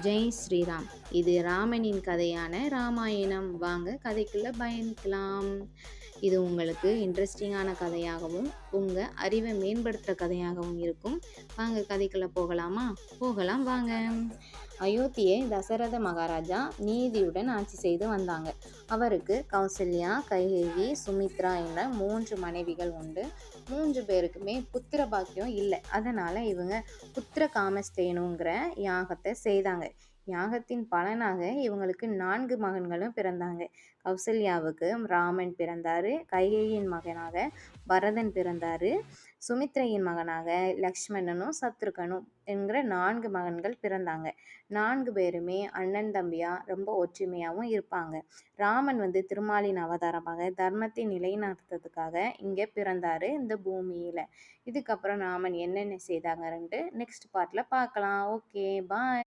ஜெய் ஸ்ரீராம். இது ராமனின் கதையான ராமாயணம். வாங்க கதைக்குள்ள பயணிக்கலாம். இது உங்களுக்கு இன்ட்ரெஸ்டிங்கான கதையாகவும் உங்கள் அறிவை மேம்படுத்துகிற கதையாகவும் இருக்கும். வாங்க கதைக்குள்ள போகலாமா? போகலாம் வாங்க. அயோத்தியை தசரத மகாராஜா நீதியுடன் ஆட்சி செய்து வந்தாங்க. அவருக்கு கௌசல்யா, கைகேயி, சுமித்ரா என்ற 3 மனைவிகள் உண்டு. 3 பேருக்குமே புத்திர பாக்கியம் இல்லை. அதனால இவங்க புத்திர காமஸ்தேனுங்கிற யாகத்தை செய்தாங்க. யாகத்தின் பலனாக இவங்களுக்கு 4 மகன்களும் பிறந்தாங்க. கௌசல்யாவுக்கு ராமன் பிறந்தாரு. கைகேயின் மகனாக பரதன் பிறந்தாரு. சுமித்ரையின் மகனாக லக்ஷ்மணனும் சத்ருகனும் என்கிற 4 மகன்கள் பிறந்தாங்க. 4 பேருமே அண்ணன் தம்பியா ரொம்ப ஒற்றுமையாகவும் இருப்பாங்க. ராமன் திருமாலின் அவதாரமாக தர்மத்தை நிலைநாட்டுறதுக்காக இங்கே பிறந்தாரு இந்த பூமியில. இதுக்கப்புறம் ராமன் என்னென்ன செய்தாங்கன்ட்டு நெக்ஸ்ட் பார்ட்ல பார்க்கலாம். ஓகே, பாய்.